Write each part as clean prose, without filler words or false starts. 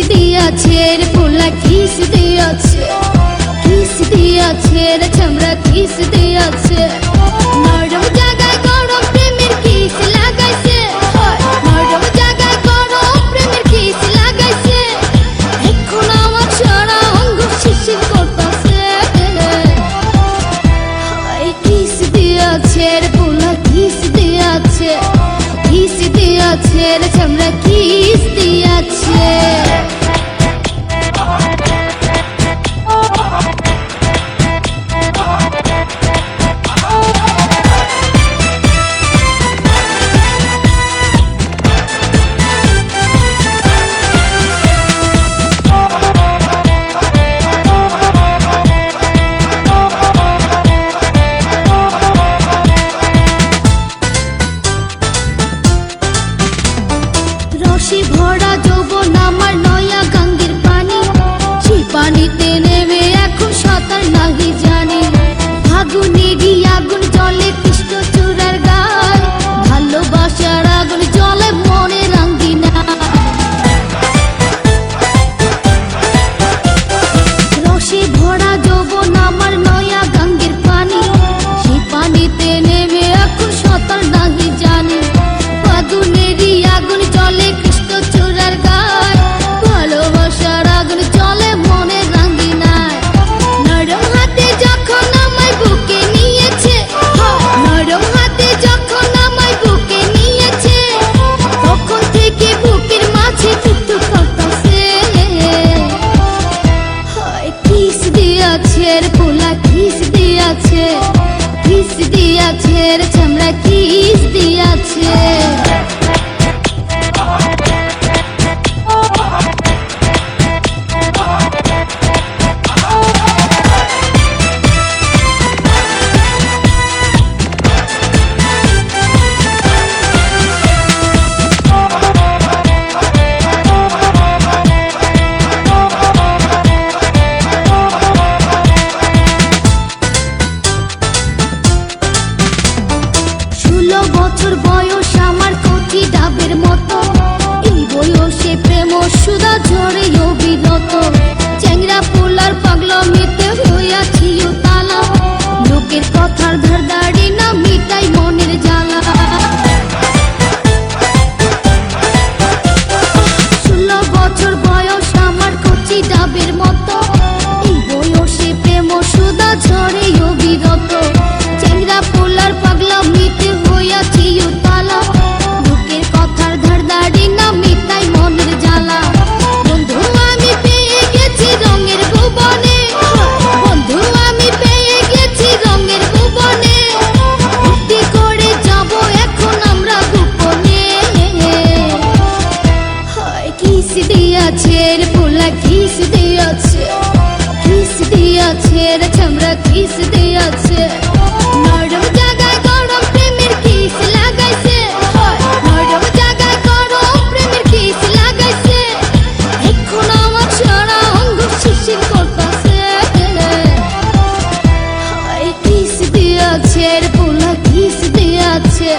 দিয়াছে রে পোলা কিস দিয়াছে, কিস দিয়াছে রে চামড়া কিস দিয়াছে। নরম জায়গায় গরম প্রেমের কিস লাগাইছে, নরম জায়গায় গরম প্রেমের কিস লাগাইছে। এখন আমার সারা অঙ্গ শিরশির করতাছে। কিস দিয়াছে রে পোলা কিস দিয়াছে, কিস দিয়াছে রে চামড়া কিস দিয়াছে। রসে ভরা যৌবন আমার নয়া গঙ্গের পানি, সেই পানিতে নেমে এখন সাঁতার নাহি জানি। ফাগুনেরই আগুন জলে কৃষ্ণ চূড়ার গায়, ভালোবাসার আগুন জলে মনে রাঙ্গিনা। রসে ভরা যৌবন আমার নয়া গঙ্গের পানি, সেই পানিতে নেমে এখন সাঁতার নাহি জানি। ফাগুনেরই আগুন জলে কৃষ্ণ চূড়ার গায়, ভালোবাসার আগুন জলে মনে রাঙ্গিনায়। নরম হাতে যখন আমায় বুকে নিয়েছে, নরম হাতে যখন আমায় বুকে নিয়েছে, তখন থেকে বুকের মাঝে টুকটুক করতাছে। কিস দিয়াছে রে পোলা কিস দিয়াছে, কিস দিয়াছে রে চামড়া কিস দিয়াছে। বছর বয়স আমার কচি ডাবের মতো, এই বয়সে প্রেম সুধা ঝরে অবিরত। চ্যাংরা পোলার পাগলামিতে হইয়াছি উতালা, লোকের কথার ধারদাড়ি না মিটাই মনের জ্বালা। 16 বছর বয়স আমার কচি ডাবের মতো, এই বয়সে প্রেম সুধা ঝরে অবিরত। চ্যাংরা পোলার পাগলামিতে হইয়াছি উতালা, লোকের কথার ধারদাড়ি না মিটাই মনের জ্বালা। বন্ধু আমি পেয়ে গেছি রঙের ভুবনে, বন্ধু আমি পেয়ে গেছি রঙের ভুবনে। ভর্তি করে যাব এখন আমরা গোপনে। কিস দিয়াছে রে পোলা কিস দিয়াছে, কিস দিয়াছে রে চামড়া কিস দিয়াছে। নরম জায়গায় গরম প্রেমের কিস লাগাইছে, নরম জায়গায় গরম প্রেমের কিস লাগাইছে। এখন আমার সারা অঙ্গ শিরশির করতাছে। কিস দিয়াছে রে পোলা কিস দিয়াছে,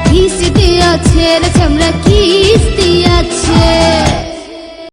কিস দিয়াছে রে চামড়া কিস দিয়াছে।